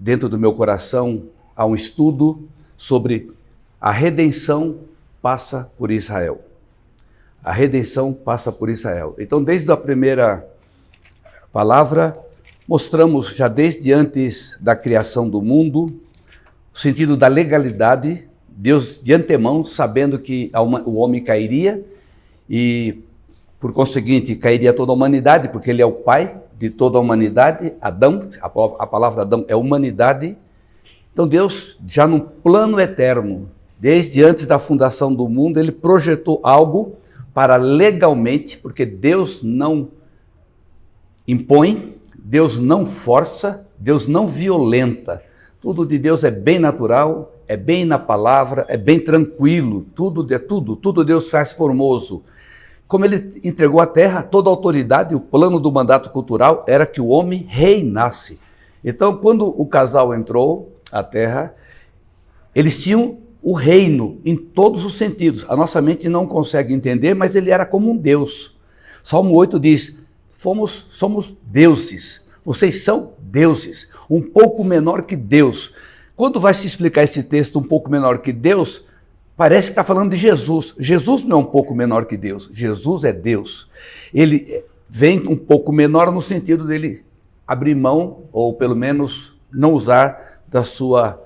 dentro do meu coração a um estudo sobre a redenção passa por Israel. A redenção passa por Israel. Então, desde a primeira palavra, mostramos já desde antes da criação do mundo o sentido da legalidade. Deus, de antemão, sabendo que o homem cairia e, por conseguinte, cairia toda a humanidade, porque ele é o pai de toda a humanidade. Adão, a palavra Adão é humanidade. Então Deus, já num plano eterno, desde antes da fundação do mundo, ele projetou algo para legalmente, porque Deus não impõe, Deus não força, Deus não violenta. Tudo de Deus é bem natural, é bem na palavra, é bem tranquilo, tudo Deus faz formoso. Como ele entregou à terra toda a autoridade, o plano do mandato cultural era que o homem reinasse. Então, quando o casal entrou à terra, eles tinham o reino em todos os sentidos. A nossa mente não consegue entender, mas ele era como um Deus. Salmo 8 diz, somos deuses, vocês são deuses, um pouco menor que Deus. Quando vai se explicar esse texto um pouco menor que Deus, parece que está falando de Jesus. Jesus não é um pouco menor que Deus, Jesus é Deus. Ele vem um pouco menor no sentido dele abrir mão, ou pelo menos não usar da sua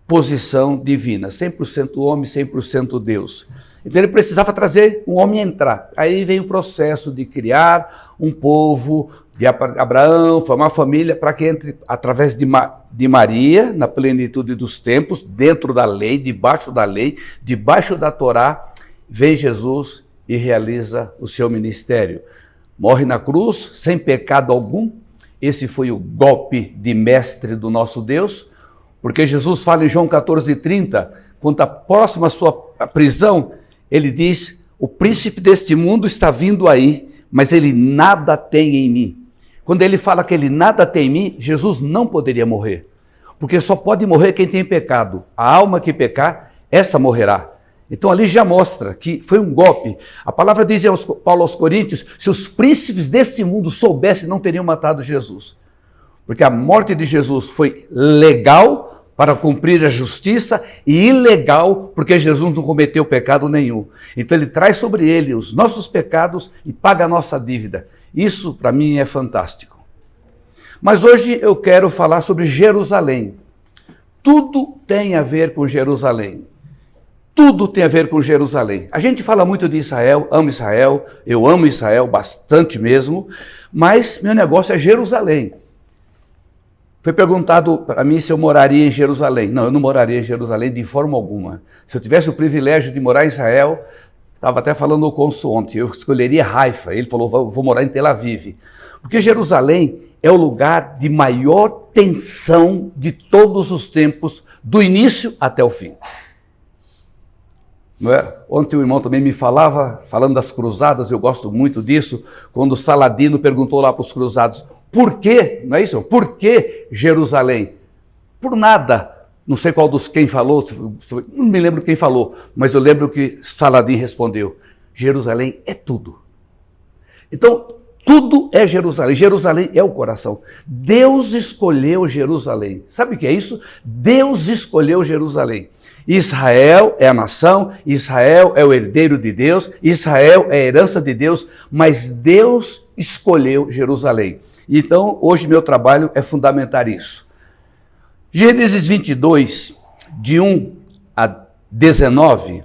posição divina, 100% homem, 100% Deus. Então ele precisava trazer um homem entrar. Aí vem o processo de criar um povo, de Abraão, formar uma família, para que entre através de Maria, na plenitude dos tempos, dentro da lei, debaixo da Torá, vem Jesus e realiza o seu ministério. Morre na cruz, sem pecado algum. Esse foi o golpe de mestre do nosso Deus, porque Jesus fala em João 14:30, quando está próximo à sua prisão, ele diz, o príncipe deste mundo está vindo aí, mas ele nada tem em mim. Quando ele fala que ele nada tem em mim, Jesus não poderia morrer, porque só pode morrer quem tem pecado. A alma que pecar, essa morrerá. Então ali já mostra que foi um golpe. A palavra diz Paulo aos Coríntios, se os príncipes desse mundo soubessem, não teriam matado Jesus. Porque a morte de Jesus foi legal para cumprir a justiça e ilegal porque Jesus não cometeu pecado nenhum. Então ele traz sobre ele os nossos pecados e paga a nossa dívida. Isso para mim é fantástico. Mas hoje eu quero falar sobre Jerusalém. Tudo tem a ver com Jerusalém. Tudo tem a ver com Jerusalém. A gente fala muito de Israel, eu amo Israel bastante mesmo, mas meu negócio é Jerusalém. Foi perguntado para mim se eu moraria em Jerusalém. Não, eu não moraria em Jerusalém de forma alguma. Se eu tivesse o privilégio de morar em Israel, estava até falando o cônsul ontem, eu escolheria Haifa. Ele falou, vou morar em Tel Aviv. Porque Jerusalém é o lugar de maior tensão de todos os tempos, do início até o fim. Não é? Ontem o irmão também me falando das cruzadas, eu gosto muito disso, quando Saladino perguntou lá para os cruzados, por quê? Não é isso? Por que Jerusalém? Por nada. Não sei quem falou, não me lembro quem falou, mas eu lembro que Saladin respondeu, Jerusalém é tudo. Então, tudo é Jerusalém. Jerusalém é o coração. Deus escolheu Jerusalém. Sabe o que é isso? Deus escolheu Jerusalém. Israel é a nação, Israel é o herdeiro de Deus, Israel é a herança de Deus, mas Deus escolheu Jerusalém. Então, hoje meu trabalho é fundamentar isso. Gênesis 22, de 1 a 19,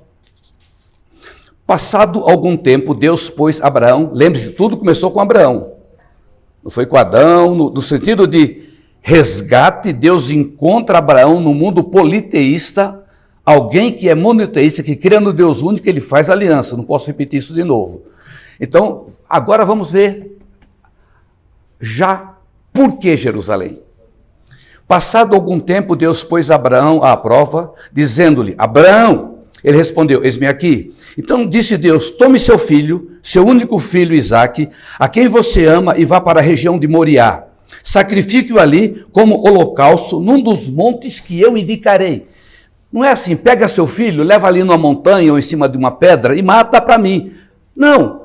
passado algum tempo, Deus pôs Abraão, lembre-se, tudo começou com Abraão, não foi com Adão, no sentido de resgate, Deus encontra Abraão no mundo politeísta, alguém que é monoteísta, que crê no Deus único, ele faz aliança, não posso repetir isso de novo. Então, agora vamos ver já por que Jerusalém. Passado algum tempo, Deus pôs Abraão à prova, dizendo-lhe, Abraão, ele respondeu, eis-me aqui. Então disse Deus, tome seu filho, seu único filho Isaque, a quem você ama, e vá para a região de Moriá. Sacrifique-o ali como holocausto num dos montes que eu indicarei. Não é assim, pega seu filho, leva ali numa montanha ou em cima de uma pedra e mata para mim. Não,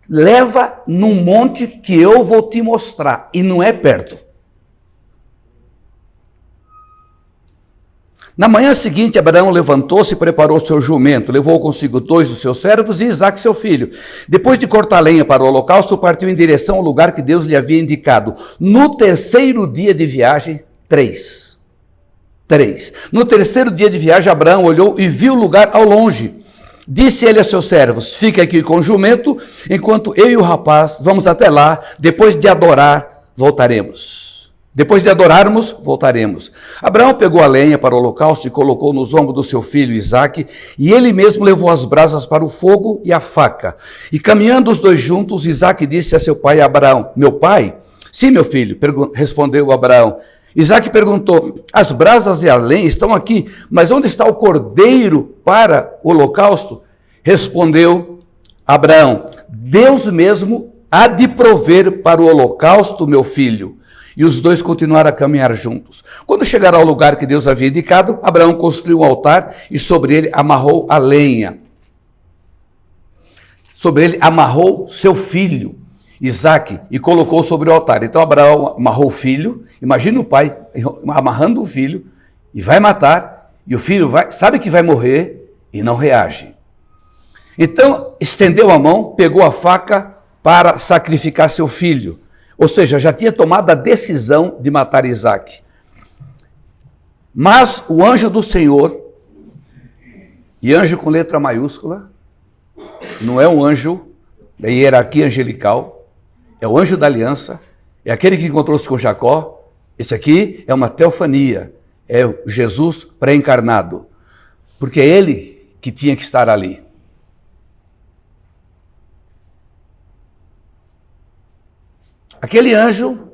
leva num monte que eu vou te mostrar, e não é perto. Na manhã seguinte, Abraão levantou-se e preparou seu jumento, levou consigo 2 dos seus servos e Isaque, seu filho. Depois de cortar lenha para o holocausto, partiu em direção ao lugar que Deus lhe havia indicado. No terceiro dia de viagem, 3. No terceiro dia de viagem, Abraão olhou e viu o lugar ao longe. Disse ele a seus servos: fique aqui com o jumento, enquanto eu e o rapaz vamos até lá. Depois de adorar, voltaremos. Depois de adorarmos, voltaremos. Abraão pegou a lenha para o holocausto e colocou nos ombros do seu filho Isaque, e ele mesmo levou as brasas para o fogo e a faca. E caminhando os dois juntos, Isaque disse a seu pai Abraão: meu pai? Sim, meu filho, respondeu Abraão. Isaque perguntou: as brasas e a lenha estão aqui, mas onde está o cordeiro para o holocausto? Respondeu Abraão: Deus mesmo há de prover para o holocausto, meu filho. E os dois continuaram a caminhar juntos. Quando chegaram ao lugar que Deus havia indicado, Abraão construiu um altar e sobre ele amarrou a lenha. Sobre ele amarrou seu filho, Isaque, e colocou sobre o altar. Então Abraão amarrou o filho. Imagina o pai amarrando o filho e vai matar. E o filho sabe que vai morrer e não reage. Então estendeu a mão, pegou a faca para sacrificar seu filho. Ou seja, já tinha tomado a decisão de matar Isaque. Mas o anjo do Senhor, e anjo com letra maiúscula, não é um anjo da hierarquia angelical, é o anjo da aliança, é aquele que encontrou-se com Jacó. Esse aqui é uma teofania, é Jesus pré-encarnado, porque é ele que tinha que estar ali. Aquele anjo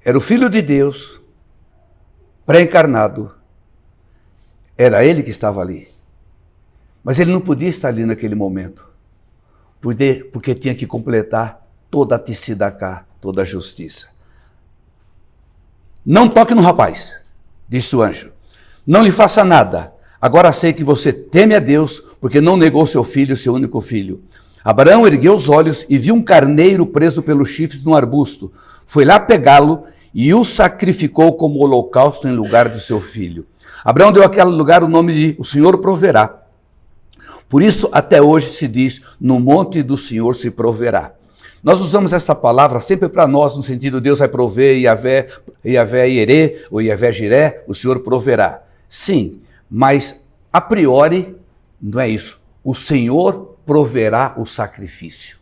era o Filho de Deus, pré-encarnado. Era ele que estava ali. Mas ele não podia estar ali naquele momento, porque tinha que completar toda a tzedaká, toda a justiça. Não toque no rapaz, disse o anjo. Não lhe faça nada. Agora sei que você teme a Deus, porque não negou seu filho, seu único filho. Abraão ergueu os olhos e viu um carneiro preso pelos chifres num arbusto. Foi lá pegá-lo e o sacrificou como holocausto em lugar do seu filho. Abraão deu àquele lugar o nome de O Senhor Proverá. Por isso, até hoje se diz: no monte do Senhor se proverá. Nós usamos essa palavra sempre para nós, no sentido Deus vai prover, Yahvé Irê, ou Yahvé Jiré, o Senhor proverá. Sim, mas a priori não é isso. O Senhor proverá o sacrifício.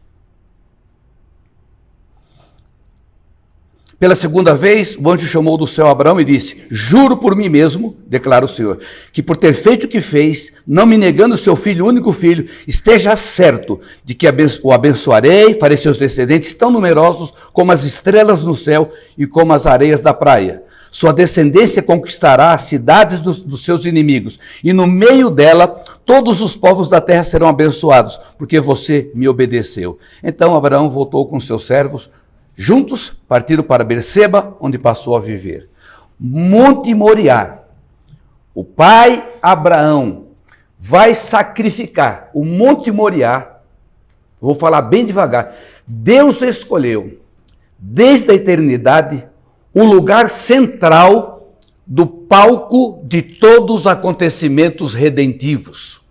Pela segunda vez, o anjo chamou do céu Abraão e disse: juro por mim mesmo, declara o Senhor, que por ter feito o que fez, não me negando seu filho, único filho, esteja certo de que o abençoarei, farei seus descendentes tão numerosos como as estrelas no céu e como as areias da praia. Sua descendência conquistará as cidades dos seus inimigos, e no meio dela todos os povos da terra serão abençoados, porque você me obedeceu. Então Abraão voltou com seus servos, juntos partiram para Berseba, onde passou a viver. Monte Moriá, o pai Abraão vai sacrificar o Monte Moriá. Vou falar bem devagar. Deus escolheu, desde a eternidade, o lugar central do palco de todos os acontecimentos redentivos.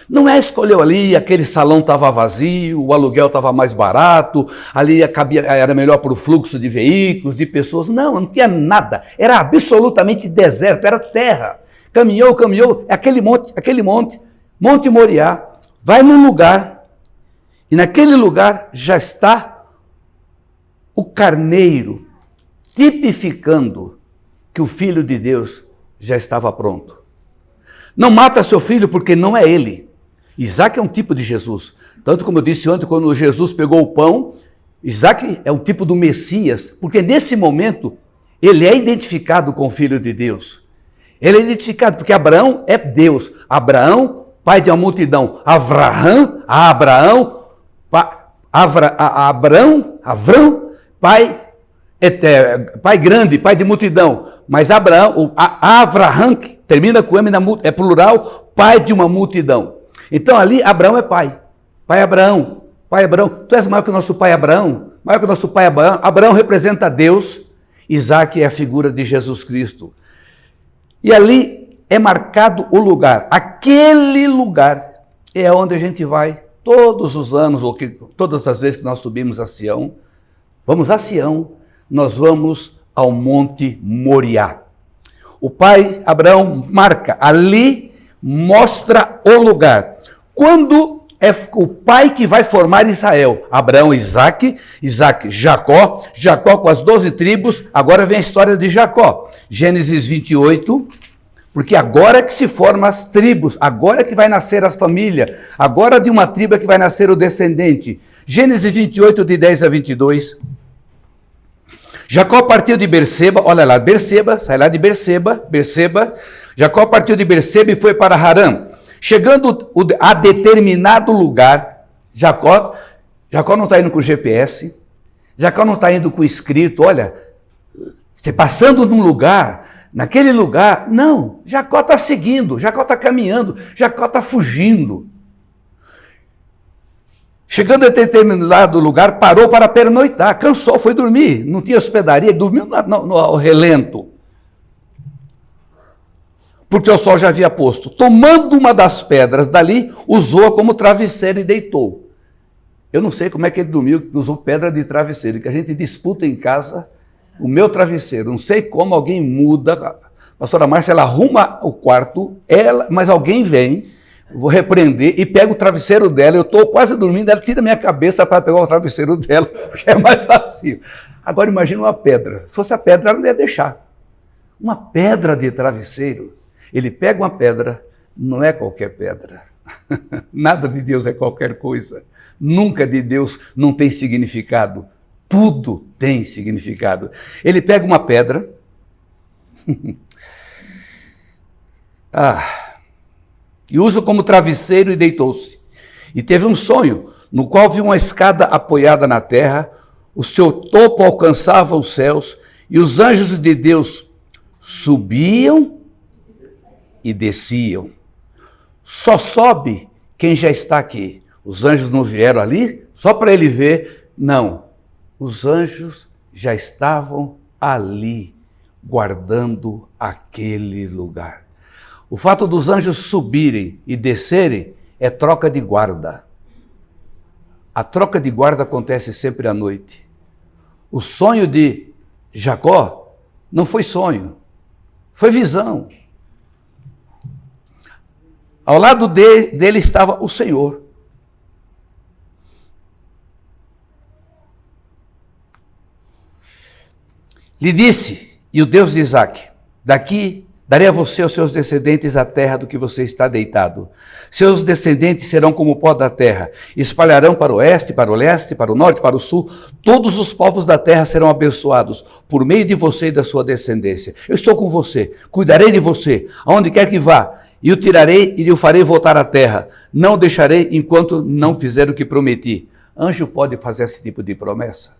Não é escolheu ali, aquele salão estava vazio, o aluguel estava mais barato, ali era melhor para o fluxo de veículos, de pessoas. Não tinha nada, era absolutamente deserto, era terra. Caminhou, aquele monte, Monte Moriá, vai num lugar, e naquele lugar já está o carneiro, tipificando que o Filho de Deus já estava pronto. Não mata seu filho porque não é ele. Isaque é um tipo de Jesus. Tanto como eu disse ontem, quando Jesus pegou o pão, Isaque é um tipo do Messias, porque nesse momento ele é identificado com o Filho de Deus. Ele é identificado porque Abraão é Deus. Abraão, pai de uma multidão. Avrão, pai grande, pai de multidão. Mas Abraão, Avraham, que termina com M, é plural, pai de uma multidão. Então ali Abraão é pai. Pai Abraão. Tu és maior que o nosso pai Abraão? Maior que o nosso pai Abraão. Abraão representa Deus. Isaque é a figura de Jesus Cristo. E ali é marcado o lugar. Aquele lugar é onde a gente vai todos os anos, ou todas as vezes que nós subimos a Sião. Vamos a Sião, nós vamos ao Monte Moriá. O pai Abraão marca, ali mostra o lugar. Quando é o pai que vai formar Israel, Abraão, Isaac, Jacó, Jacó com as 12 tribos, agora vem a história de Jacó. Gênesis 28, porque agora é que se formam as tribos, agora é que vai nascer as famílias, agora de uma tribo é que vai nascer o descendente. Gênesis 28, de 10 a 22. Jacó partiu de Berseba, olha lá, Berseba, sai lá de Berseba, Jacó partiu de Berseba e foi para Harã. Chegando a determinado lugar, Jacó não está indo com GPS, Jacó não está indo com escrito, olha, você passando num lugar, naquele lugar, não, Jacó está seguindo, Jacó está caminhando, Jacó está fugindo. Chegando a determinado lugar, parou para pernoitar, cansou, foi dormir, não tinha hospedaria, dormiu no relento. Porque o sol já havia posto. Tomando uma das pedras dali, usou-a como travesseiro e deitou. Eu não sei como é que ele dormiu, usou pedra de travesseiro, que a gente disputa em casa o meu travesseiro. Não sei como alguém muda. A pastora Márcia, ela arruma o quarto, mas alguém vem, vou repreender, e pega o travesseiro dela, eu estou quase dormindo, ela tira a minha cabeça para pegar o travesseiro dela, porque é mais fácil. Agora imagina uma pedra. Se fosse a pedra, ela não ia deixar. Uma pedra de travesseiro. Ele pega uma pedra, não é qualquer pedra. Nada de Deus é qualquer coisa. Nunca de Deus não tem significado. Tudo tem significado. Ele pega uma pedra. E usa como travesseiro e deitou-se. E teve um sonho, no qual viu uma escada apoiada na terra, o seu topo alcançava os céus, e os anjos de Deus subiam e desciam. Só sobe quem já está aqui. Os anjos não vieram ali só para ele ver. Não. Os anjos já estavam ali, guardando aquele lugar. O fato dos anjos subirem e descerem é troca de guarda. A troca de guarda acontece sempre à noite. O sonho de Jacó não foi sonho, foi visão. Ao lado dele estava o Senhor. Lhe disse, e o Deus de Isaac, daqui darei a você e aos seus descendentes a terra do que você está deitado. Seus descendentes serão como o pó da terra, espalharão para o oeste, para o leste, para o norte, para o sul. Todos os povos da terra serão abençoados por meio de você e da sua descendência. Eu estou com você, cuidarei de você, aonde quer que vá. E o tirarei e o farei voltar à terra. Não o deixarei enquanto não fizer o que prometi. Anjo pode fazer esse tipo de promessa?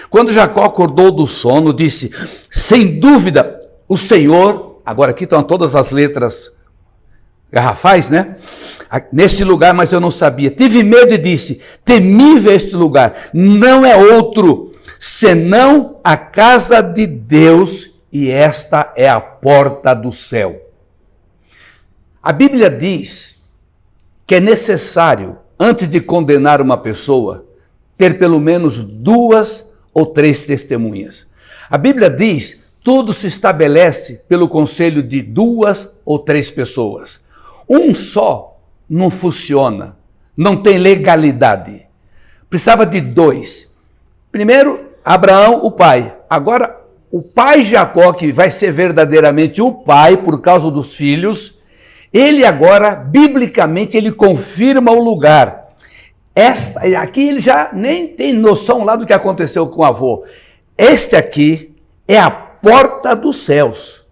Quando Jacó acordou do sono, disse, sem dúvida, o Senhor, agora aqui estão todas as letras garrafais, né? Neste lugar, mas eu não sabia. Tive medo e disse, temível este lugar, não é outro, senão a casa de Deus, e esta é a porta do céu. A Bíblia diz que é necessário, antes de condenar uma pessoa, ter pelo menos 2 ou 3 testemunhas. A Bíblia diz, tudo se estabelece pelo conselho de 2 ou 3 pessoas. Um só não funciona, não tem legalidade. Precisava de 2. Primeiro, Abraão, o pai. Agora, o pai Jacó, que vai ser verdadeiramente o pai por causa dos filhos, ele agora, biblicamente, ele confirma o lugar. Aqui ele já nem tem noção lá do que aconteceu com o avô. Este aqui é a porta dos céus.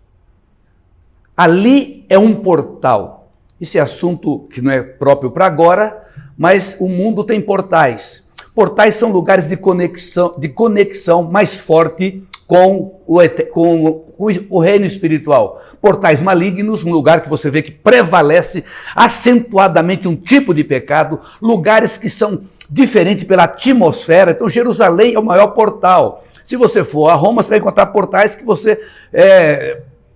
Ali é um portal. Esse é assunto que não é próprio para agora, mas o mundo tem portais. Portais são lugares de conexão mais forte com o reino espiritual. Portais malignos, um lugar que você vê que prevalece acentuadamente um tipo de pecado, lugares que são diferentes pela atmosfera. Então Jerusalém é o maior portal. Se você for a Roma, você vai encontrar portais que você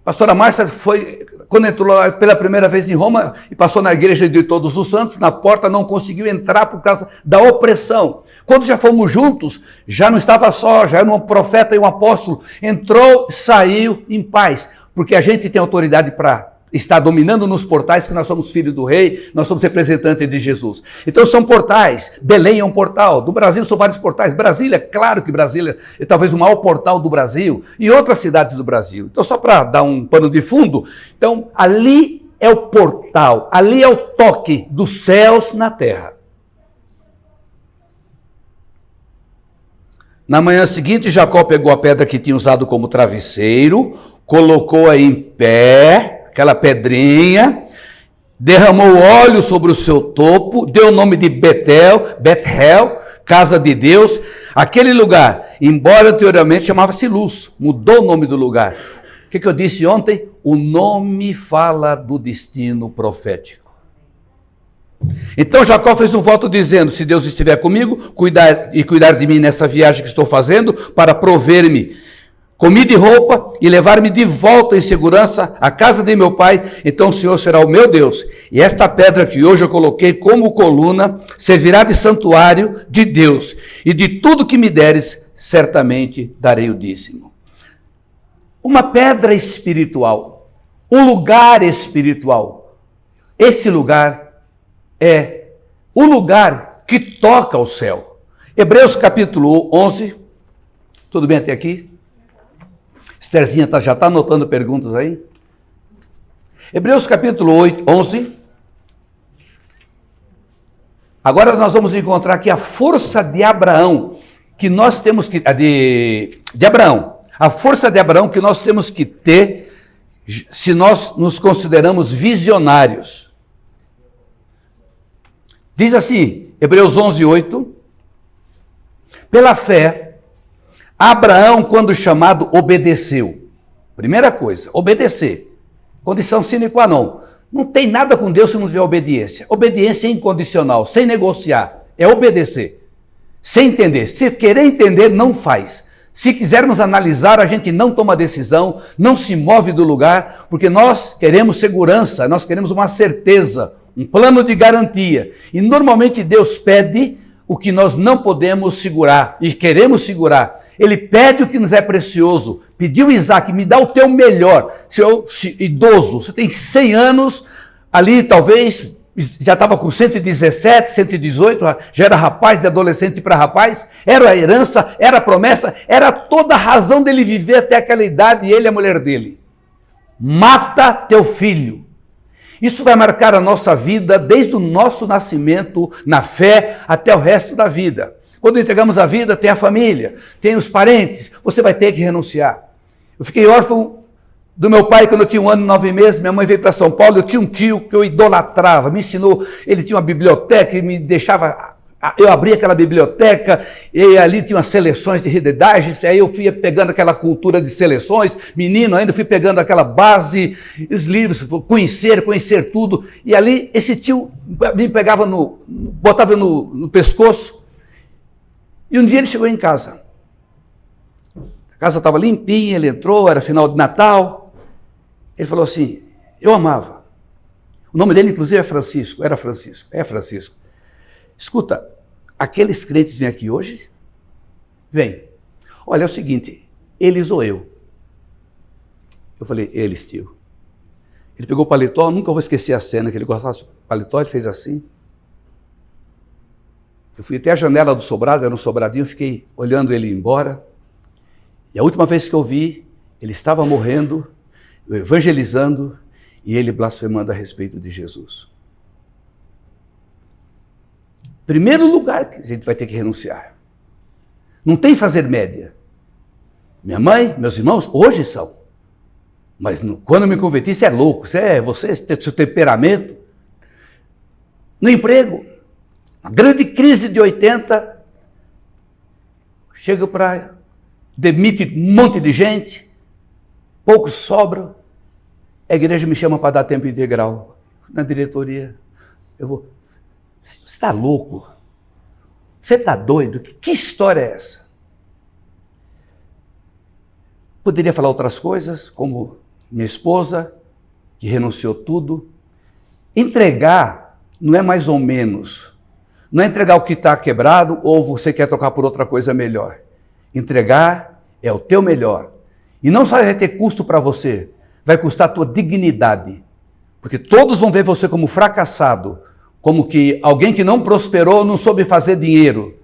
Pastora Márcia foi, quando entrou lá pela primeira vez em Roma e passou na igreja de Todos os Santos, na porta não conseguiu entrar por causa da opressão. Quando já fomos juntos, já não estava só, já era um profeta e um apóstolo. Entrou, saiu em paz, porque a gente tem autoridade para estar dominando nos portais, que nós somos filhos do rei, nós somos representantes de Jesus. Então são portais. Belém é um portal. Do Brasil são vários portais. Brasília, claro que Brasília é talvez o maior portal do Brasil e outras cidades do Brasil. Então só para dar um pano de fundo, então ali é o portal, ali é o toque dos céus na terra. Na manhã seguinte, Jacó pegou a pedra que tinha usado como travesseiro, colocou-a em pé, aquela pedrinha, derramou óleo sobre o seu topo, deu o nome de Betel, casa de Deus. Aquele lugar, embora anteriormente chamava-se Luz, mudou o nome do lugar. O que eu disse ontem? O nome fala do destino profético. Então Jacó fez um voto dizendo: se Deus estiver comigo, cuidar de mim nessa viagem que estou fazendo, para prover-me comida e roupa e levar-me de volta em segurança à casa de meu pai, então o Senhor será o meu Deus. E esta pedra que hoje eu coloquei como coluna servirá de santuário de Deus. E de tudo que me deres, certamente darei o dízimo. Uma pedra espiritual, um lugar espiritual. Esse lugar é o lugar que toca o céu. Hebreus capítulo 11, tudo bem até aqui? Estherzinha já está anotando perguntas aí? Hebreus capítulo 11. Agora nós vamos encontrar aqui a força de Abraão, que nós temos que... De Abraão. A força de Abraão que nós temos que ter se nós nos consideramos visionários. Diz assim, Hebreus 11:8, pela fé, Abraão, quando chamado, obedeceu. Primeira coisa, obedecer. Condição sine qua non. Não tem nada com Deus se não tiver obediência. Obediência é incondicional, sem negociar. É obedecer. Sem entender. Se querer entender, não faz. Se quisermos analisar, a gente não toma decisão, não se move do lugar, porque nós queremos segurança, nós queremos uma certeza, um plano de garantia. E normalmente Deus pede o que nós não podemos segurar e queremos segurar. Ele pede o que nos é precioso. Pediu Isaac, me dá o teu melhor. Idoso, você tem 100 anos, ali talvez já estava com 117, 118, já era rapaz, de adolescente para rapaz, era a herança, era a promessa, era toda a razão dele viver até aquela idade, e ele e a mulher dele. Mata teu filho. Isso vai marcar a nossa vida desde o nosso nascimento, na fé, até o resto da vida. Quando entregamos a vida, tem a família, tem os parentes, você vai ter que renunciar. Eu fiquei órfão do meu pai quando eu tinha 1 ano e 9 meses, minha mãe veio para São Paulo, eu tinha um tio que eu idolatrava, me ensinou, ele tinha uma biblioteca e me deixava, eu abria aquela biblioteca e ali tinha umas seleções de Rededages, aí eu fui pegando aquela cultura de seleções, menino ainda, fui pegando aquela base, os livros, conhecer tudo, e ali esse tio me pegava botava no pescoço, e um dia ele chegou em casa. A casa estava limpinha, ele entrou, era final de Natal. Ele falou assim, eu amava. O nome dele, inclusive, é Francisco. É Francisco. Escuta, aqueles crentes vêm aqui hoje? Vem. Olha, é o seguinte, eles ou eu? Eu falei, eles, tio. Ele pegou o paletó, nunca vou esquecer a cena, que ele gostava do paletó, ele fez assim. Eu fui até a janela do sobrado, era um sobradinho, fiquei olhando ele ir embora. E a última vez que eu vi, ele estava morrendo, evangelizando, e ele blasfemando a respeito de Jesus. Primeiro lugar que a gente vai ter que renunciar. Não tem fazer média. Minha mãe, meus irmãos, hoje são. Mas quando eu me converti, você é louco, você tem seu temperamento. No emprego, a grande crise de 80, chega para... demite um monte de gente, poucos sobram, a igreja me chama para dar tempo integral. Na diretoria, você está louco? Você está doido? Que história é essa? Poderia falar outras coisas, como minha esposa, que renunciou tudo. Entregar não é mais ou menos. Não é entregar o que está quebrado ou você quer trocar por outra coisa melhor. Entregar é o teu melhor. E não só vai ter custo para você, vai custar a tua dignidade. Porque todos vão ver você como fracassado, como que alguém que não prosperou, não soube fazer dinheiro.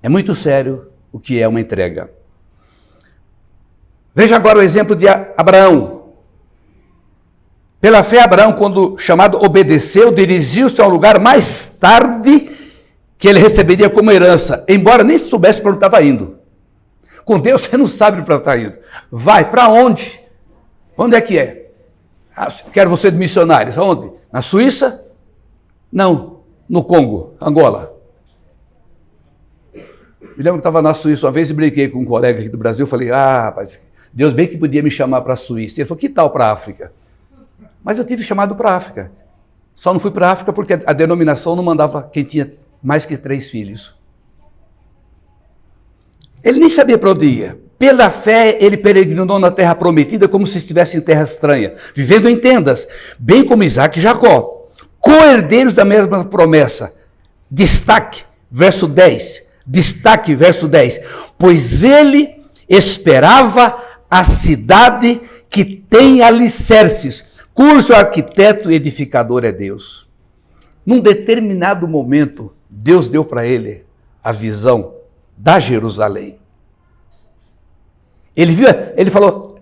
É muito sério o que é uma entrega. Veja agora o exemplo de Abraão. Pela fé, Abraão, quando chamado obedeceu, dirigiu-se a um lugar mais tarde que ele receberia como herança, embora nem soubesse para onde estava indo. Com Deus você não sabe para onde está indo. Vai, para onde? Onde é que é? Quero você de missionários. Aonde? Na Suíça? Não, no Congo, Angola. Me lembro que estava na Suíça uma vez e brinquei com um colega aqui do Brasil, falei, rapaz, Deus bem que podia me chamar para a Suíça. Ele falou, que tal para a África? Mas eu tive chamado para a África. Só não fui para a África porque a denominação não mandava quem tinha mais que 3 filhos. Ele nem sabia para onde ia. Pela fé, ele peregrinou na terra prometida como se estivesse em terra estranha, vivendo em tendas, bem como Isaac e Jacó, co-herdeiros da mesma promessa. Destaque, verso 10. Destaque, verso 10. Pois ele esperava a cidade que tem alicerces, cujo arquiteto e edificador é Deus. Num determinado momento, Deus deu para ele a visão da Jerusalém. Ele viu, ele falou,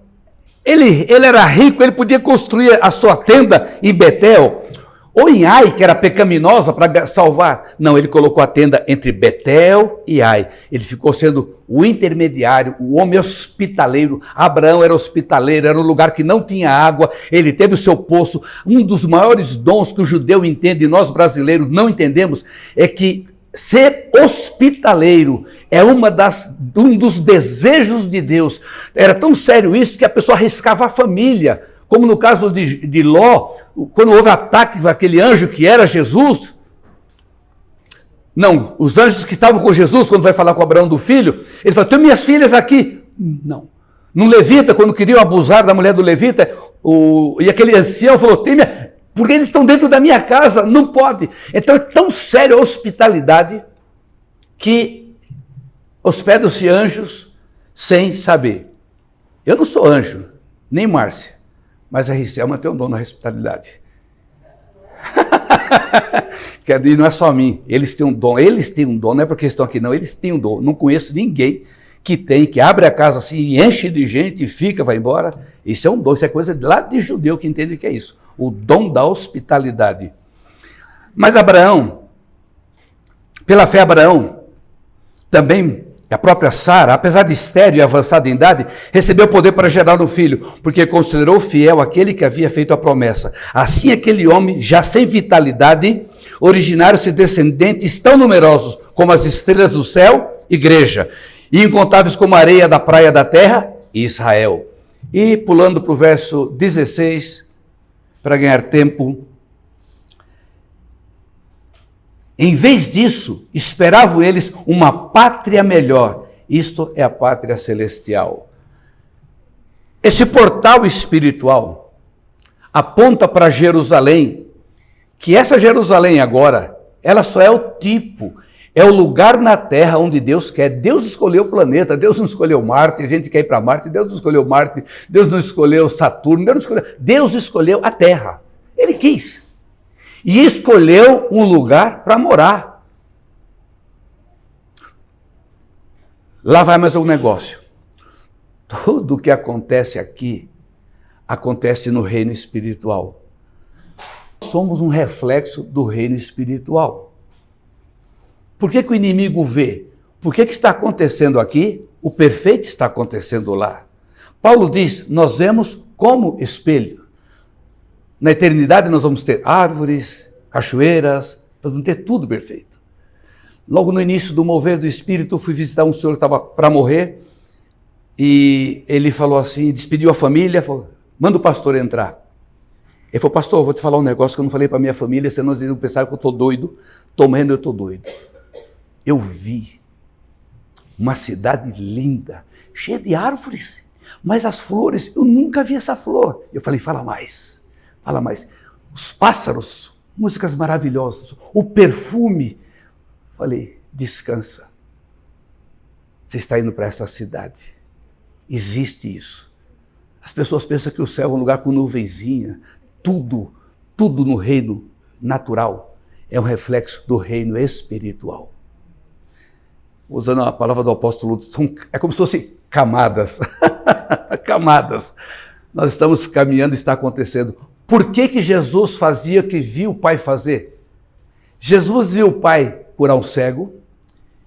ele era rico, ele podia construir a sua tenda em Betel, ou em Ai, que era pecaminosa para salvar. Não, ele colocou a tenda entre Betel e Ai. Ele ficou sendo o intermediário, o homem hospitaleiro. Abraão era hospitaleiro, era um lugar que não tinha água, ele teve o seu poço. Um dos maiores dons que o judeu entende e nós brasileiros não entendemos é que ser hospitaleiro é um dos desejos de Deus. Era tão sério isso que a pessoa arriscava a família, como no caso de Ló, quando houve ataque daquele anjo que era Jesus. Não, os anjos que estavam com Jesus, quando vai falar com Abraão do filho, ele falou, tem minhas filhas aqui. Não. No Levita, quando queriam abusar da mulher do Levita, e aquele ancião falou, porque eles estão dentro da minha casa, não pode. Então é tão séria a hospitalidade que hospedam-se anjos sem saber. Eu não sou anjo, nem Márcia, mas a Ricelma tem um dom na hospitalidade. E não é só a mim, eles têm um dom, não é porque estão aqui não, eles têm um dom. Não conheço ninguém que abre a casa assim, enche de gente e fica, vai embora. Isso é um dom, isso é coisa lá de judeu que entende que é isso. O dom da hospitalidade. Mas Abraão, pela fé Abraão, também a própria Sara, apesar de estéril e avançada em idade, recebeu poder para gerar um filho, porque considerou fiel aquele que havia feito a promessa. Assim aquele homem, já sem vitalidade, originários e descendentes tão numerosos como as estrelas do céu, igreja, e incontáveis como a areia da praia da terra, Israel. E pulando para o verso 16, para ganhar tempo, em vez disso, esperavam eles uma pátria melhor. Isto é a pátria celestial. Esse portal espiritual aponta para Jerusalém, que essa Jerusalém agora, ela só é o tipo, é o lugar na Terra onde Deus quer. Deus escolheu o planeta, Deus não escolheu Marte, a gente quer ir para Marte, Deus não escolheu Marte, Deus não escolheu Saturno, Deus escolheu a Terra. Ele quis. E escolheu um lugar para morar. Lá vai mais um negócio. Tudo o que acontece aqui, acontece no reino espiritual. Somos um reflexo do reino espiritual. Por que o inimigo vê? Por que está acontecendo aqui? O perfeito está acontecendo lá. Paulo diz, nós vemos como espelho. Na eternidade nós vamos ter árvores, cachoeiras, nós vamos ter tudo perfeito. Logo no início do mover do Espírito, fui visitar um senhor que estava para morrer, e ele falou assim, despediu a família, falou, manda o pastor entrar. Ele falou, pastor, eu vou te falar um negócio que eu não falei para minha família, senão eles vão pensar que eu estou doido, tomando eu estou doido. Eu vi uma cidade linda, cheia de árvores, Mas as flores, eu nunca vi essa flor. Eu falei, fala mais, fala mais. Os pássaros, músicas maravilhosas, o perfume. Falei, descansa. Você está indo para essa cidade. Existe isso. As pessoas pensam que o céu é um lugar com nuvenzinha. Tudo no reino natural é um reflexo do reino espiritual. Usando a palavra do apóstolo, é como se fossem camadas. Camadas. Nós estamos caminhando e está acontecendo. Por que Jesus fazia o que viu o Pai fazer? Jesus viu o Pai curar um cego.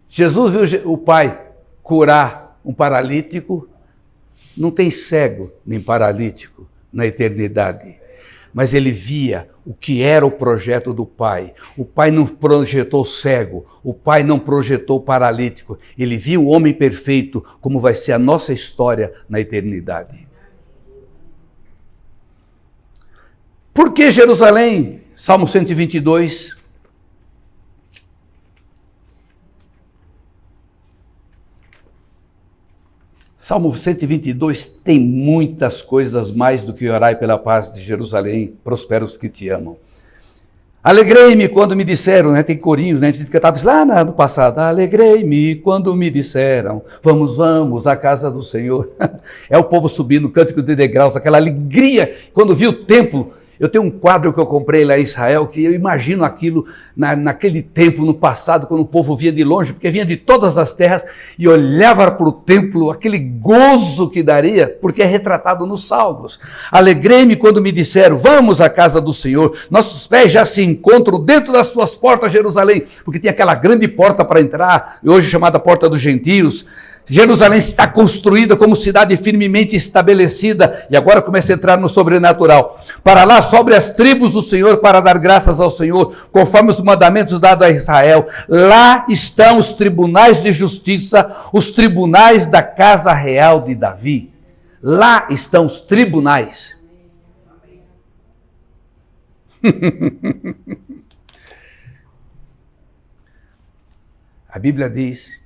Jesus viu o Pai curar um paralítico. Não tem cego nem paralítico na eternidade. Mas ele via o que era o projeto do Pai. O Pai não projetou cego, o Pai não projetou paralítico. Ele viu o homem perfeito, como vai ser a nossa história na eternidade. Por que Jerusalém? Salmo 122. Salmo 122 tem muitas coisas mais do que orai pela paz de Jerusalém, prospera os que te amam. Alegrei-me quando me disseram, né? Tem corinhos, né? A gente cantava isso lá no passado. Alegrei-me quando me disseram, vamos à casa do Senhor. É o povo subindo, cântico de degraus, aquela alegria quando viu o templo. Eu tenho um quadro que eu comprei lá em Israel, que eu imagino aquilo naquele tempo, no passado, quando o povo vinha de longe, porque vinha de todas as terras e olhava para o templo, aquele gozo que daria, porque é retratado nos Salmos. Alegrei-me quando me disseram, vamos à casa do Senhor, nossos pés já se encontram dentro das suas portas, Jerusalém, porque tem aquela grande porta para entrar, hoje chamada Porta dos Gentios. Jerusalém está construída como cidade firmemente estabelecida, e agora começa a entrar no sobrenatural. Para lá sobre as tribos do Senhor, para dar graças ao Senhor, conforme os mandamentos dados a Israel. Lá estão os tribunais de justiça, os tribunais da casa real de Davi. Lá estão os tribunais. A Bíblia diz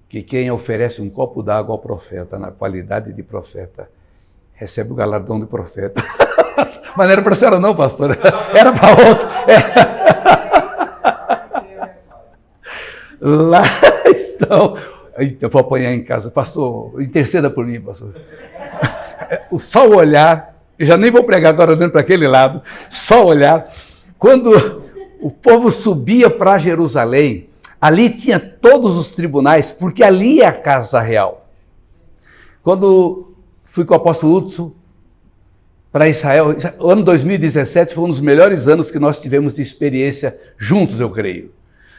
que quem oferece um copo d'água ao profeta, na qualidade de profeta, recebe o galardão de profeta. Mas não era para a senhora não, pastor. Era para outro. Lá estão... Eu vou apanhar em casa. Pastor, interceda por mim, pastor. Só o olhar, eu já nem vou pregar agora olhando para aquele lado, só olhar. Quando o povo subia para Jerusalém, ali tinha todos os tribunais, porque ali é a casa real. Quando fui com o apóstolo Hudson para Israel, o ano 2017 foi um dos melhores anos que nós tivemos de experiência juntos, eu creio.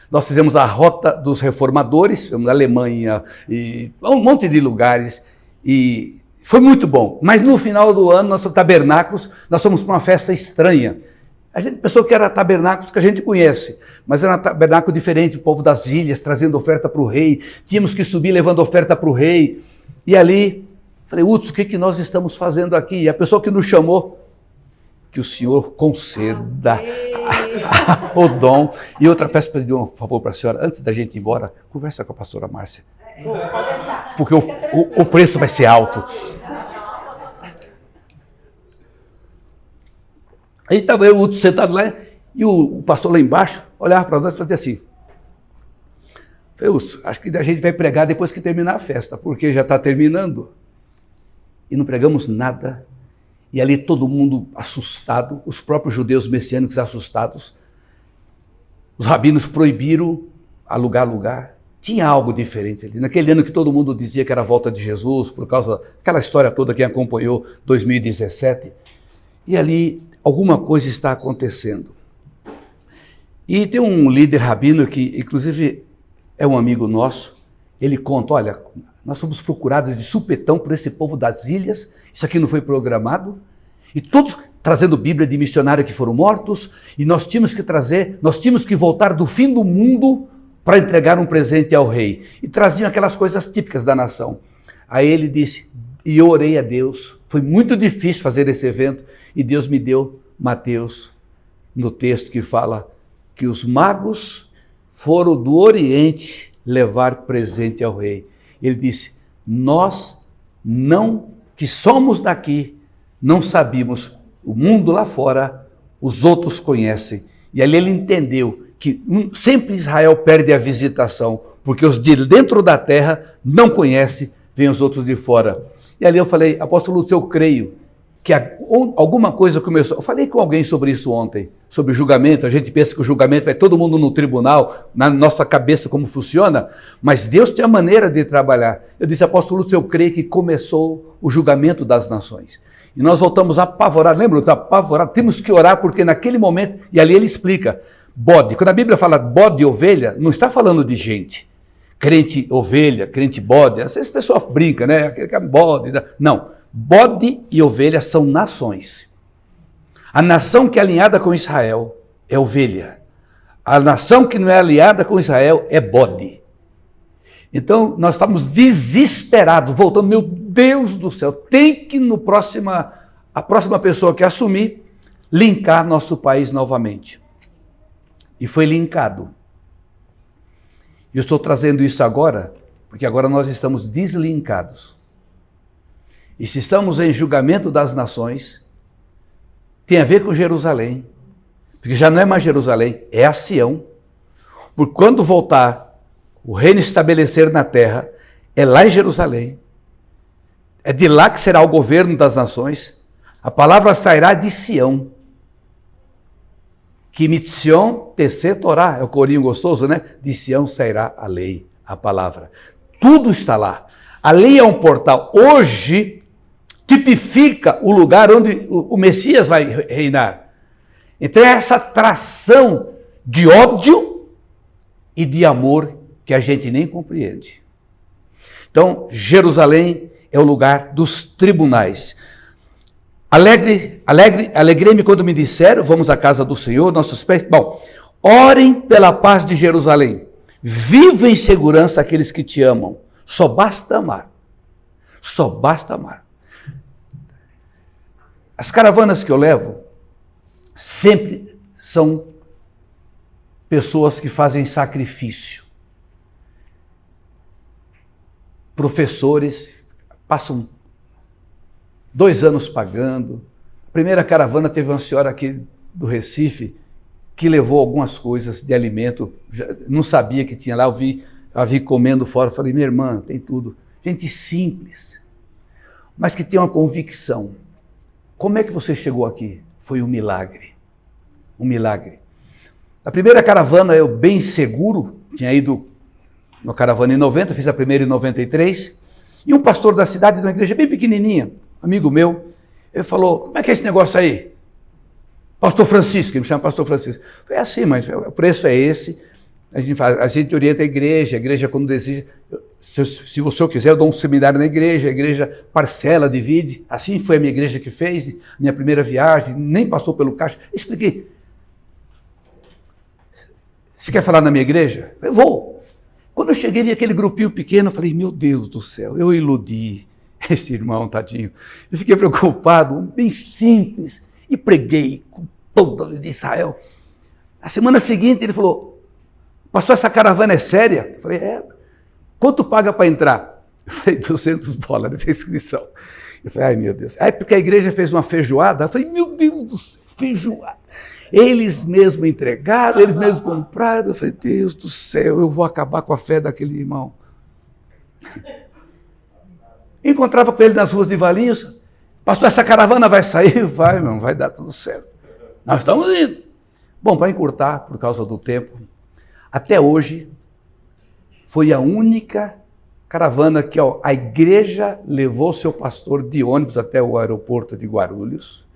Nós fizemos a Rota dos Reformadores, fomos na Alemanha, e um monte de lugares, e foi muito bom. Mas no final do ano, nossos tabernáculos, nós fomos para uma festa estranha. A gente pensou que era tabernáculos que a gente conhece, mas era um tabernáculo diferente, o povo das ilhas trazendo oferta para o rei, tínhamos que subir levando oferta para o rei, e ali, falei, Hudson, o que nós estamos fazendo aqui? E a pessoa que nos chamou, que o Senhor conceda o dom. E outra, peço pedir um favor para a senhora, antes da gente ir embora, conversa com a pastora Márcia, porque o preço vai ser alto. Aí estava eu, o Hudson, sentado lá, e o pastor lá embaixo olhava para nós e fazia assim. Falei, Hudson, acho que a gente vai pregar depois que terminar a festa, porque já está terminando. E não pregamos nada. E ali todo mundo assustado, os próprios judeus messiânicos assustados. Os rabinos proibiram alugar lugar. Tinha algo diferente ali. Naquele ano que todo mundo dizia que era a volta de Jesus, por causa daquela história toda que acompanhou 2017. E ali alguma coisa está acontecendo. E tem um líder rabino que, inclusive, é um amigo nosso. Ele conta, olha, nós fomos procurados de supetão por esse povo das ilhas. Isso aqui não foi programado. E todos trazendo Bíblia de missionários que foram mortos. E nós tínhamos que voltar do fim do mundo para entregar um presente ao rei. E traziam aquelas coisas típicas da nação. Aí ele disse, e eu orei a Deus. Foi muito difícil fazer esse evento. E Deus me deu Mateus, no texto que fala que os magos foram do Oriente levar presente ao rei. Ele disse, nós não que somos daqui, não sabíamos. O mundo lá fora, os outros conhecem. E ali ele entendeu que sempre Israel perde a visitação, porque os de dentro da terra não conhecem, vêm os outros de fora. E ali eu falei, apóstolo Lúcio, eu creio que alguma coisa começou. Eu falei com alguém sobre isso ontem, sobre julgamento. A gente pensa que o julgamento vai todo mundo no tribunal, na nossa cabeça como funciona, mas Deus tem a maneira de trabalhar. Eu disse, apóstolo Lúcio, eu creio que começou o julgamento das nações. E nós voltamos apavorados, lembra? Apavorados, temos que orar, porque naquele momento, e ali ele explica, bode, quando a Bíblia fala bode e ovelha, não está falando de gente. Crente ovelha, crente bode, às vezes a pessoa brinca, né? Bode, não. Bode e ovelha são nações. A nação que é alinhada com Israel é ovelha. A nação que não é alinhada com Israel é bode. Então, nós estamos desesperados, voltando, meu Deus do céu, tem que a próxima pessoa que assumir, linkar nosso país novamente. E foi linkado. Eu estou trazendo isso agora, porque agora nós estamos deslinkados. E se estamos em julgamento das nações, tem a ver com Jerusalém, porque já não é mais Jerusalém, é a Sião. Porque quando voltar o reino estabelecer na terra, é lá em Jerusalém. É de lá que será o governo das nações. A palavra sairá de Sião. Que mitzion tece Torá, é o corinho gostoso, né? De Sião sairá a lei, a palavra. Tudo está lá. A lei é um portal. Hoje, tipifica o lugar onde o Messias vai reinar. Então é essa tração de ódio e de amor que a gente nem compreende. Então, Jerusalém é o lugar dos tribunais. Alegrei-me quando me disseram, vamos à casa do Senhor, nossos pés. Bom, orem pela paz de Jerusalém. Vivam em segurança aqueles que te amam. Só basta amar. Só basta amar. As caravanas que eu levo sempre são pessoas que fazem sacrifício. Professores passam 2 anos pagando. A primeira caravana teve uma senhora aqui do Recife que levou algumas coisas de alimento, não sabia que tinha lá, eu vi comendo fora, falei, minha irmã, tem tudo. Gente simples, mas que tem uma convicção. Como é que você chegou aqui? Foi um milagre. Um milagre. A primeira caravana eu bem seguro, tinha ido na caravana em 90, fiz a primeira em 93, e um pastor da cidade, de uma igreja bem pequenininha, amigo meu, ele falou, como é que é esse negócio aí? Pastor Francisco, ele me chama Pastor Francisco. Eu falei, assim, mas o preço é esse, a gente orienta a igreja quando deseja, se você quiser eu dou um seminário na igreja, a igreja parcela, divide, assim foi a minha igreja que fez, minha primeira viagem, nem passou pelo caixa, expliquei. Você quer falar na minha igreja? Eu vou. Quando eu cheguei, vi aquele grupinho pequeno, eu falei, meu Deus do céu, eu iludi esse irmão, tadinho. Eu fiquei preocupado, bem simples, e preguei com todo de Israel. A semana seguinte ele falou, pastor, essa caravana é séria? Eu falei, é. Quanto paga para entrar? Eu falei, $200 a inscrição. Eu falei, ai meu Deus. Aí porque a igreja fez uma feijoada, eu falei, meu Deus do céu, feijoada. Eles mesmos entregaram, eles mesmos compraram. Eu falei, Deus do céu, eu vou acabar com a fé daquele irmão. Encontrava com ele nas ruas de Valinhos. Pastor, essa caravana vai sair? Vai, irmão, vai dar tudo certo. Nós estamos indo. Bom, para encurtar, por causa do tempo, até hoje, foi a única caravana que a igreja levou seu pastor de ônibus até o aeroporto de Guarulhos.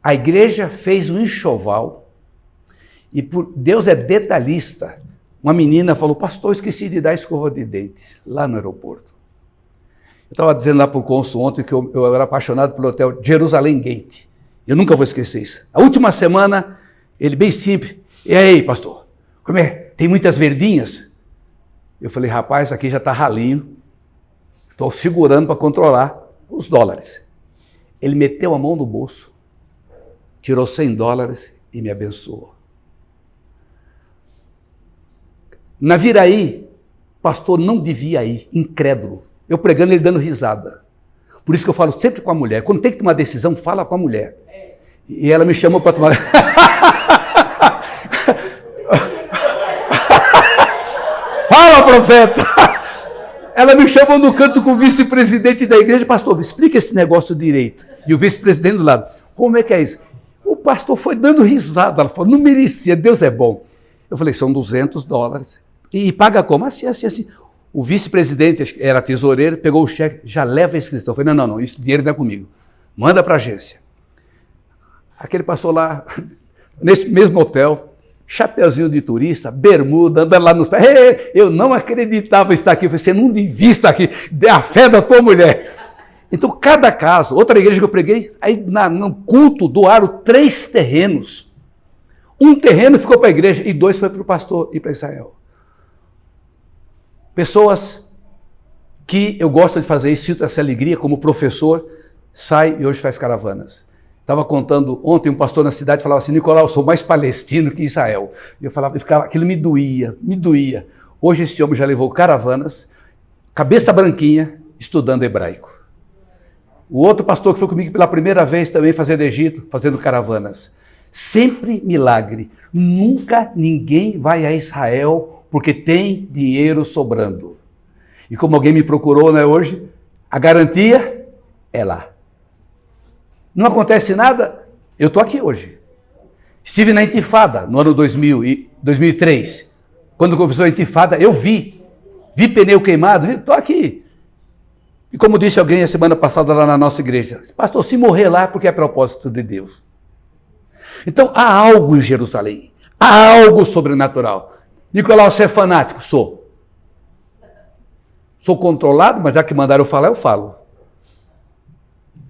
A igreja fez um enxoval e Deus é detalhista. Uma menina falou, pastor, eu esqueci de dar escova de dente lá no aeroporto. Eu estava dizendo lá para o cônsul ontem que eu era apaixonado pelo hotel Jerusalém Gate. Eu nunca vou esquecer isso. A última semana, ele bem simples, e aí, pastor, como é? Tem muitas verdinhas? Eu falei, rapaz, aqui já está ralinho, estou segurando para controlar os dólares. Ele meteu a mão no bolso, tirou $100 e me abençoou. Na Viraí, pastor não devia ir, incrédulo. Eu pregando, ele dando risada. Por isso que eu falo sempre com a mulher. Quando tem que tomar decisão, fala com a mulher. E ela me chamou para tomar... Fala, profeta! Ela me chamou no canto com o vice-presidente da igreja. Pastor, explica esse negócio direito. E o vice-presidente do lado. Como é que é isso? O pastor foi dando risada. Ela falou, não merecia, Deus é bom. Eu falei, são $200. E paga como? Assim. O vice-presidente, era tesoureiro, pegou o cheque, já leva a inscrição. Eu falei, não, isso dinheiro não é comigo. Manda para a agência. Aquele pastor lá, nesse mesmo hotel, chapeuzinho de turista, bermuda, andando lá nos pés. Eu não acreditava estar aqui. Eu falei, você não devia estar aqui. Dê a fé da tua mulher. Então, cada caso, outra igreja que eu preguei, aí no culto doaram 3 terrenos. Um terreno ficou para a igreja e 2 foi para o pastor e para Israel. Pessoas que eu gosto de fazer isso, sinto essa alegria como professor, sai e hoje faz caravanas. Estava contando ontem, um pastor na cidade falava assim, Nicolau, eu sou mais palestino que Israel. E eu falava, aquilo me doía. Hoje esse homem já levou caravanas, cabeça branquinha, estudando hebraico. O outro pastor que foi comigo pela primeira vez também fazendo Egito, fazendo caravanas. Sempre milagre. Nunca ninguém vai a Israel porque tem dinheiro sobrando. E como alguém me procurou, né, hoje, a garantia é lá. Não acontece nada, eu estou aqui hoje. Estive na intifada no ano 2003. Quando começou a intifada, eu vi pneu queimado, estou aqui. E como disse alguém a semana passada lá na nossa igreja, pastor, se morrer lá é porque é propósito de Deus. Então há algo em Jerusalém, há algo sobrenatural. Nicolau, você é fanático? Sou. Sou controlado, mas já que mandaram eu falar, eu falo.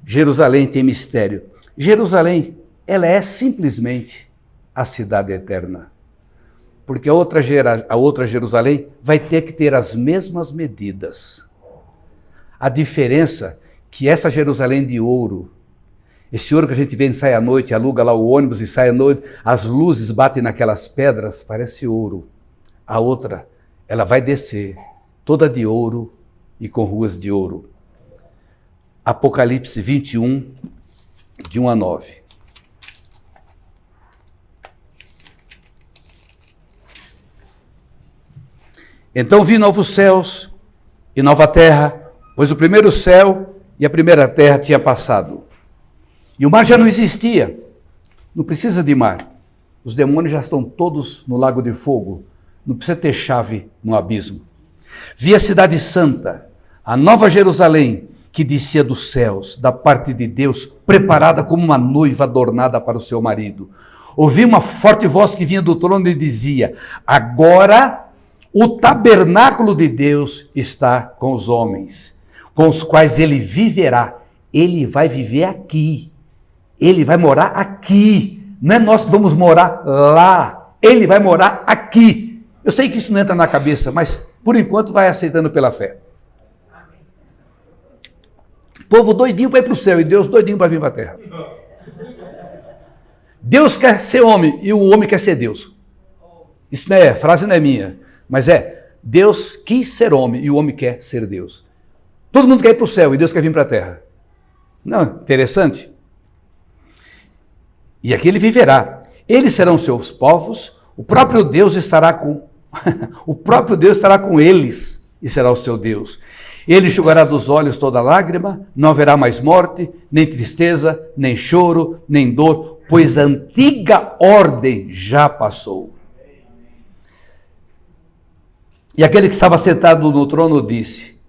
Jerusalém tem mistério. Jerusalém, ela é simplesmente a cidade eterna. Porque a outra Jerusalém vai ter que ter as mesmas medidas. A diferença é que essa Jerusalém de ouro, esse ouro que a gente vê sai à noite, aluga lá o ônibus e sai à noite, as luzes batem naquelas pedras, parece ouro. A outra, ela vai descer, toda de ouro e com ruas de ouro. Apocalipse 21, de 1 a 9. Então vi novos céus e nova terra, pois o primeiro céu e a primeira terra tinha passado. E o mar já não existia. Não precisa de mar. Os demônios já estão todos no lago de fogo. Não precisa ter chave no abismo. Vi a cidade santa, a nova Jerusalém, que descia dos céus, da parte de Deus, preparada como uma noiva adornada para o seu marido. Ouvi uma forte voz que vinha do trono e dizia, agora o tabernáculo de Deus está com os homens, com os quais ele viverá. Ele vai viver aqui. Ele vai morar aqui. Não é nós que vamos morar lá. Ele vai morar aqui. Eu sei que isso não entra na cabeça, mas por enquanto vai aceitando pela fé. Povo doidinho para ir para o céu e Deus doidinho para vir para a terra. Deus quer ser homem e o homem quer ser Deus. Isso não é, frase não é minha, mas Deus quis ser homem e o homem quer ser Deus. Todo mundo quer ir para o céu e Deus quer vir para a terra. Não, interessante. E aqui ele viverá. Eles serão seus povos, o próprio Deus estará com eles e será o seu Deus. Ele enxugará dos olhos toda lágrima, não haverá mais morte, nem tristeza, nem choro, nem dor, pois a antiga ordem já passou. E aquele que estava sentado no trono disse,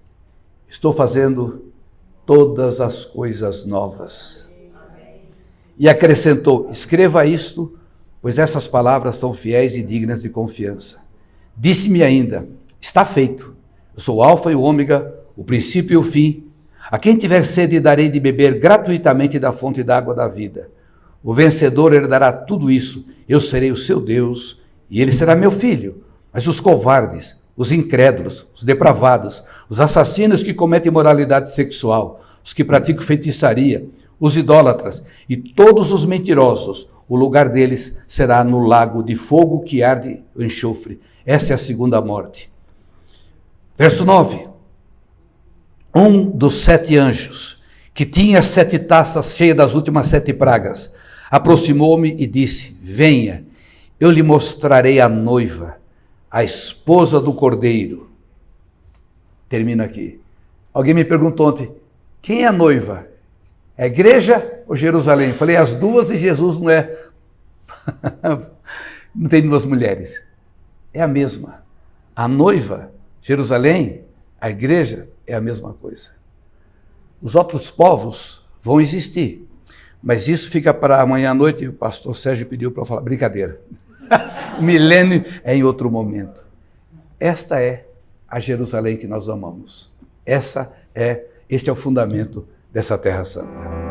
estou fazendo todas as coisas novas. E acrescentou, escreva isto, pois essas palavras são fiéis e dignas de confiança. Disse-me ainda, está feito, eu sou o alfa e o ômega, o princípio e o fim. A quem tiver sede darei de beber gratuitamente da fonte da água da vida. O vencedor herdará tudo isso, eu serei o seu Deus, e ele será meu filho. Mas os covardes, os incrédulos, os depravados, os assassinos que cometem imoralidade sexual, os que praticam feitiçaria, os idólatras e todos os mentirosos, o lugar deles será no lago de fogo que arde o enxofre. Essa é a segunda morte. Verso 9. um dos 7 anjos, que tinha 7 taças cheias das últimas 7 pragas, aproximou-me e disse: venha, eu lhe mostrarei a noiva, a esposa do Cordeiro. Termino aqui. Alguém me perguntou ontem, quem é a noiva? É a igreja ou Jerusalém? Falei, as duas, e Jesus não é. Não tem 2 mulheres. É a mesma. A noiva, Jerusalém, a igreja, é a mesma coisa. Os outros povos vão existir, mas isso fica para amanhã à noite, e o pastor Sérgio pediu para eu falar, brincadeira. O milênio é em outro momento. Esta é a Jerusalém que nós amamos. Este é o fundamento dessa Terra Santa.